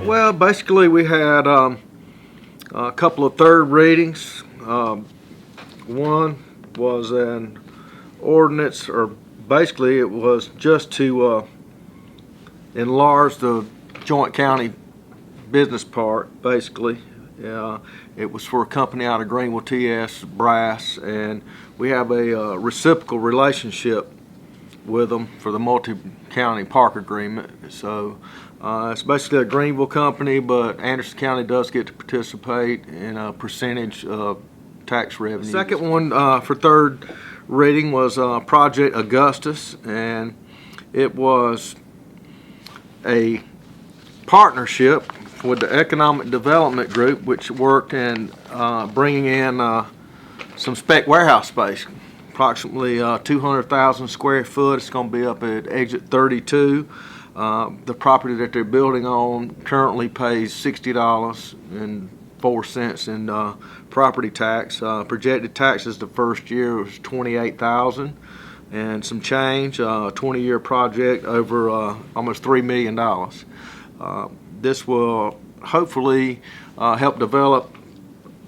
Well, basically we had a couple of third readings. One was an ordinance, or basically it was just to enlarge the joint county business park, basically. It was for a company out of Greenville, TS Brass, and we have a reciprocal relationship with them for the multi-county park agreement. So it's basically a Greenville company, but Anderson County does get to participate in a percentage of tax revenue. The second one for third reading was Project Augustus, and it was a partnership with the Economic Development Group, which worked in bringing in some spec warehouse space, approximately 200,000 square foot. It's going to be up at exit 32. The property that they're building on currently pays $60.04 in property tax. Projected taxes the first year was $28,000 and some change. 20-year project over almost $3 million. This will hopefully help develop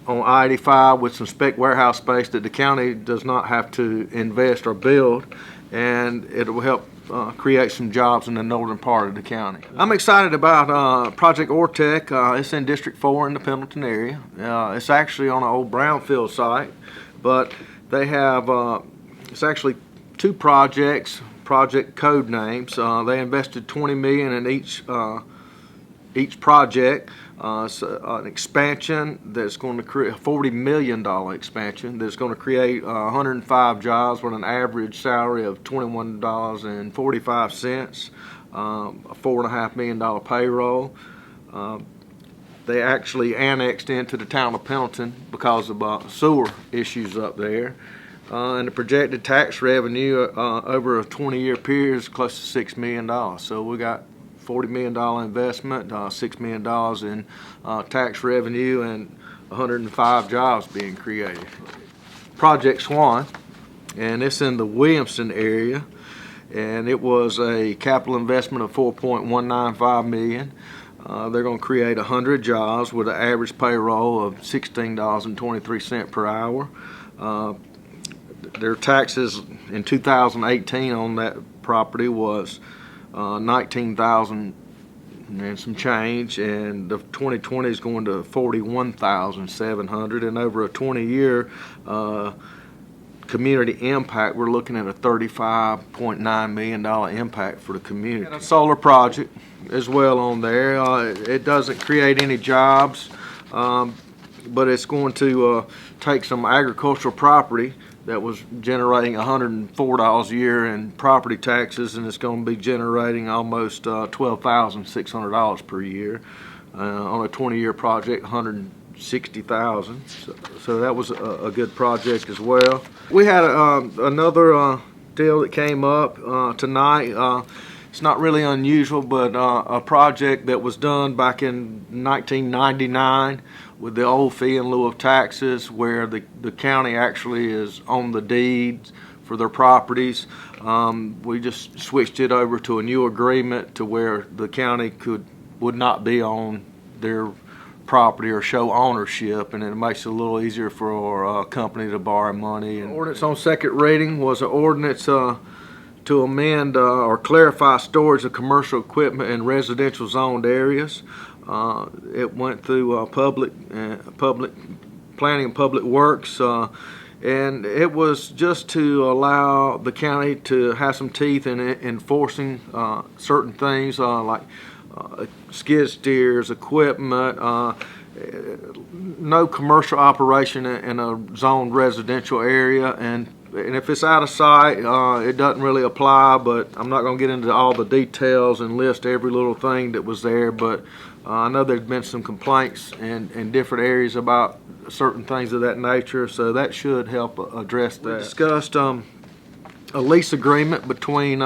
on I-85 with some spec warehouse space that the county does not have to invest or build, and it will help create some jobs in the northern part of the county. I'm excited about Project Kortek. It's in District 4 in the Pendleton area. It's actually on an old brownfield site, but they have, it's actually two projects, project code names. They invested $20 million in each project. It's an expansion that's going to create a $40 million expansion that's going to create 105 jobs with an average salary of $21.45, a $4.5 million payroll. They actually annexed into the town of Pendleton because of sewer issues up there. And the projected tax revenue over a 20-year period is close to $6 million. So we got $40 million investment, $6 million in tax revenue, and 105 jobs being created. Project Swan, and it's in the Williamston area, and it was a capital investment of $4.195 million. They're going to create 100 jobs with an average payroll of $16.23 per hour. Their taxes in 2018 on that property was $19,000 and some change, and the 2020 is going to $41,700, and over a 20-year community impact, we're looking at a $35.9 million impact for the community. And a solar project as well on there. It doesn't create any jobs, but it's going to take some agricultural property that was generating $104 a year in property taxes, and it's going to be generating almost $12,600 per year on a 20-year project, $160,000. So that was a good project as well. We had another deal that came up tonight. It's not really unusual, but a project that was done back in 1999 with the old fee in lieu of taxes, where the county actually is on the deeds for their properties. We just switched it over to a new agreement to where the county would not be on their property or show ownership, and it makes it a little easier for a company to borrow money. And ordinance on second reading was an ordinance to amend or clarify storage of commercial equipment in residential zoned areas. It went through public planning and public works, and it was just to allow the county to have some teeth in enforcing certain things like skid steers, equipment, no commercial operation in a zoned residential area, and if it's out of sight, it doesn't really apply. But I'm not going to get into all the details and list every little thing that was there, but I know there's been some complaints in different areas about certain things of that nature, so that should help address that. We discussed a lease agreement between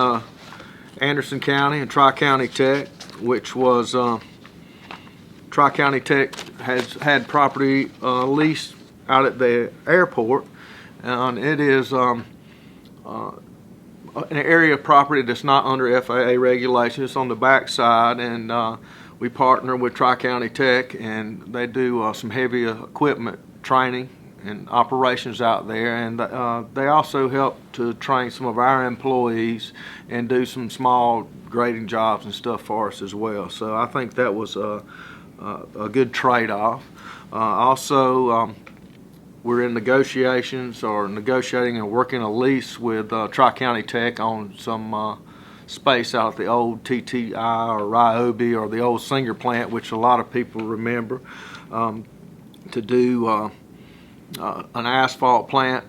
Anderson County and TriCounty Tech, which was TriCounty Tech has had property leased out at the airport, and it is an area of property that's not under FAA regulations. It's on the back side, and we partner with TriCounty Tech, and they do some heavy equipment training and operations out there, and they also help to train some of our employees and do some small grading jobs and stuff for us as well. So I think that was a good trade-off. Also, we're in negotiations or negotiating and working a lease with TriCounty Tech on some space out at the old TTI or Ryobi or the old Singer plant, which a lot of people remember, to do an asphalt plant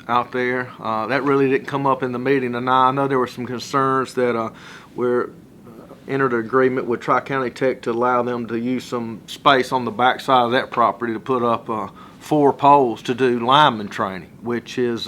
out there. That really didn't come up in the meeting tonight. I know there were some concerns that we're entered an agreement with TriCounty Tech to allow them to use some space on the back side of that property to put up 4 poles to do lineman training, which is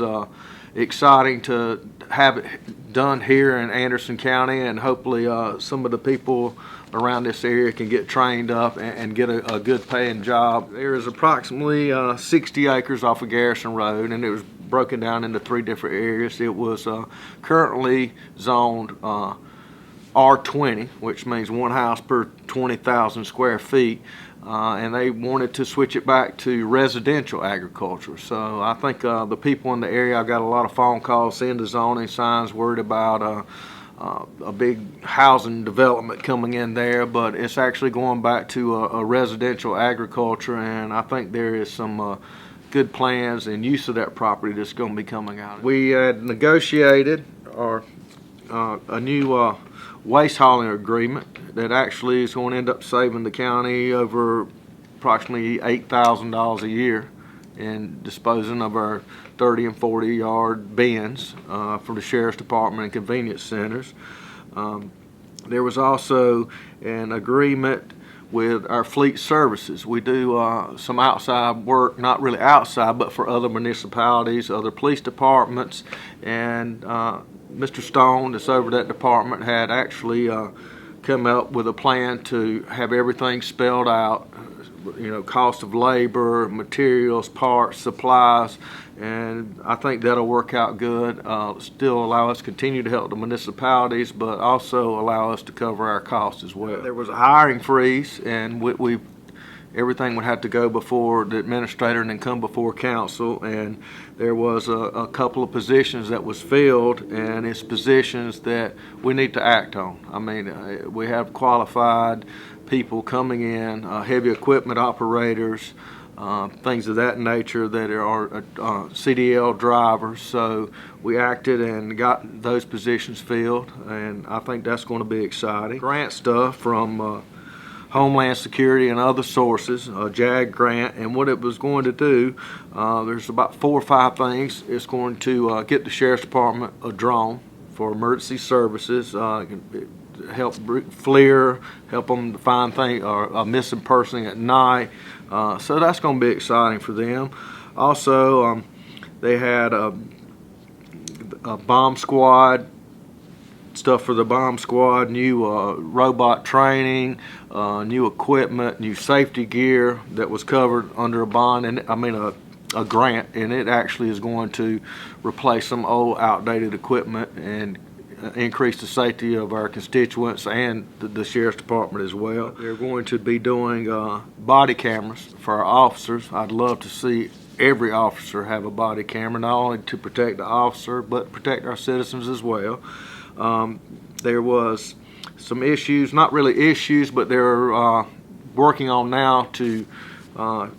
exciting to have it done here in Anderson County, and hopefully some of the people around this area can get trained up and get a good paying job. There is approximately 60 acres off of Garrison Road, and it was broken down into 3 different areas. It was currently zoned R20, which means 1 house per 20,000 square feet, and they wanted to switch it back to residential agriculture. So I think the people in the area, I got a lot of phone calls seeing the zoning signs, worried about a big housing development coming in there, but it's actually going back to a residential agriculture, and I think there is some good plans and use of that property that's going to be coming out. We had negotiated a new waste hauling agreement that actually is going to end up saving the county over approximately $8,000 a year in disposing of our 30 and 40 yard bins for the Sheriff's Department and convenience centers. There was also an agreement with our fleet services. We do some outside work, not really outside, but for other municipalities, other police departments, and Mr. Stone, that's over that department, had actually come up with a plan to have everything spelled out, cost of labor, materials, parts, supplies, and I think that'll work out good. Still allow us to continue to help the municipalities, but also allow us to cover our costs as well. There was a hiring freeze, and everything would have to go before the administrator and then come before council, and there was a couple of positions that was filled, and it's positions that we need to act on. I mean, we have qualified people coming in, heavy equipment operators, things of that nature that are CDL drivers. So we acted and got those positions filled, and I think that's going to be exciting. Grant stuff from Homeland Security and other sources, a JAG grant, and what it was going to do, there's about 4 or 5 things. It's going to get the Sheriff's Department a drone for emergency services, help FLIR, help them to find things or a missing person at night. So that's going to be exciting for them. Also, they had a bomb squad, stuff for the bomb squad, new robot training, new equipment, new safety gear that was covered under a bond, and a grant, and it actually is going to replace some old outdated equipment and increase the safety of our constituents and the Sheriff's Department as well. They're going to be doing body cameras for our officers. I'd love to see every officer have a body camera, not only to protect the officer, but protect our citizens as well. There was some issues, not really issues, but they're working on now to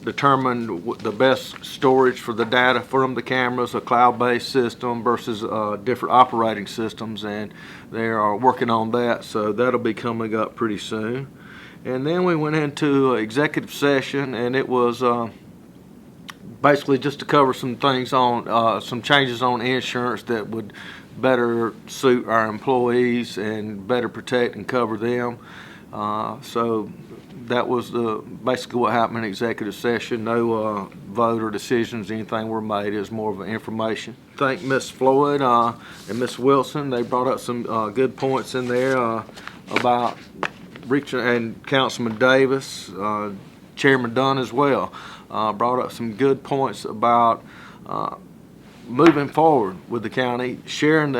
determine the best storage for the data from the cameras, a cloud-based system versus different operating systems, and they are working on that, so that'll be coming up pretty soon. And then we went into executive session, and it was basically just to cover some things on some changes on insurance that would better suit our employees and better protect and cover them. So that was basically what happened in executive session. No vote or decisions, anything were made. It was more of an information. Thank Ms. Floyd and Ms. Wilson. They brought up some good points in there about reaching, and Councilman Davis, Chairman Dunn as well, brought up some good points about moving forward with the county, sharing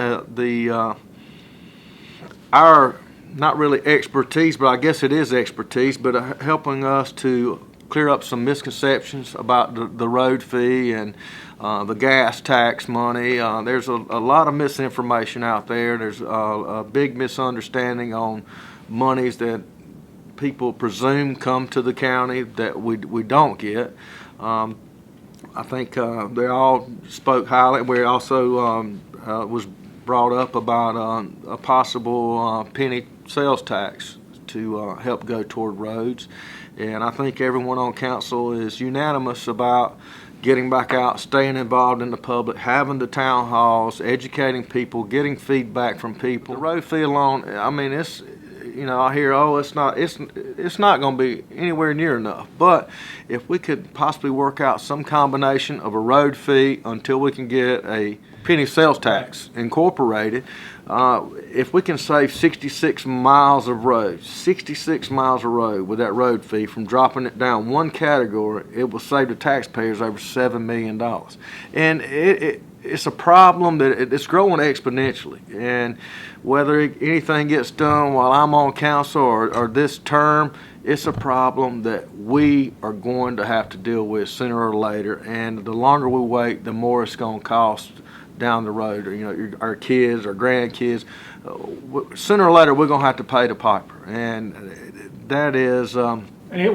our not really expertise, but I guess it is expertise, but helping us to clear up some misconceptions about the road fee and the gas tax money. There's a lot of misinformation out there. There's a big misunderstanding on monies that people presume come to the county that we don't get. I think they all spoke highly. We also was brought up about a possible penny sales tax to help go toward roads. And I think everyone on council is unanimous about getting back out, staying involved in the public, having the town halls, educating people, getting feedback from people. The road fee alone, I mean, it's, you know, I hear, oh, it's not going to be anywhere near enough. But if we could possibly work out some combination of a road fee until we can get a penny sales tax incorporated, if we can save 66 miles of road, 66 miles of road with that road fee from dropping it down one category, it will save the taxpayers over $7 million. And it's a problem that it's growing exponentially. And whether anything gets done while I'm on council or this term, it's a problem that we are going to have to deal with sooner or later. And the longer we wait, the more it's going to cost down the road. You know, our kids, our grandkids, sooner or later we're going to have to pay the piper. And that is... and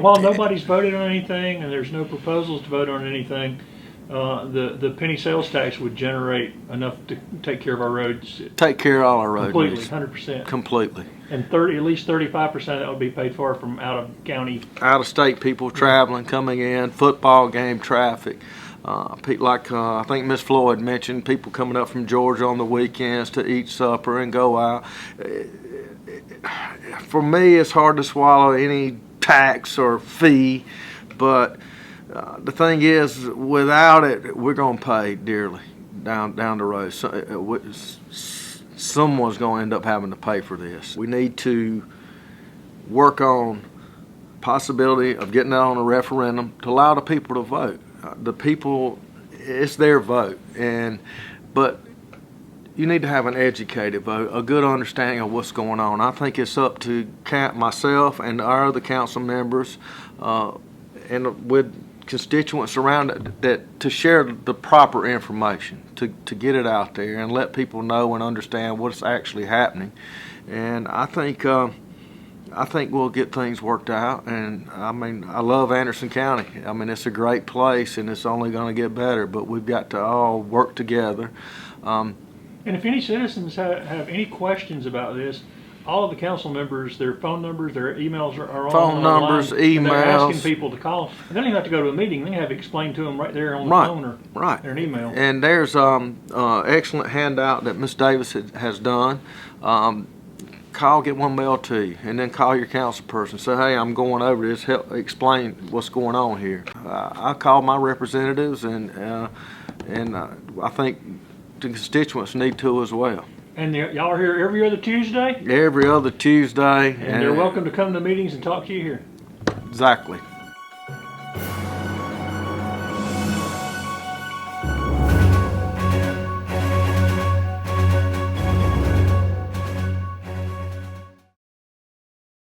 while nobody's voted on anything and there's no proposals to vote on anything, the penny sales tax would generate enough to take care of our roads. Take care of all our roads. Completely, 100%. Completely. And at least 35% of that would be paid for from out of county. Out of state people traveling, coming in, football game traffic. Like I think Miss Floyd mentioned, people coming up from Georgia on the weekends to eat supper and go out. For me, it's hard to swallow any tax or fee, but the thing is, without it, we're going to pay dearly down the road. So, someone's going to end up having to pay for this. We need to work on possibility of getting that on a referendum to allow the people to vote. The people, it's their vote, but you need to have an educated vote, a good understanding of what's going on. I think it's up to myself and our other council members and with constituents around it that to share the proper information, to get it out there and let people know and understand what's actually happening. And I think we'll get things worked out. And I mean, I love Anderson County. I mean, it's a great place and it's only going to get better, but we've got to all work together. And if any citizens have any questions about this, all of the council members, their phone numbers, their emails are on phone numbers, emails. They're asking people to call. They don't even have to go to a meeting. They have it explained to them right there on the phone or an email. And there's excellent handout that Ms. Davis has done. Get one mail to you, and then call your council person. Say, hey, I'm going over this. Help explain what's going on here. I call my representatives, and I think the constituents need to as well. And y'all are here every other Tuesday? Every other Tuesday. And they're welcome to come to meetings and talk to you here. Exactly.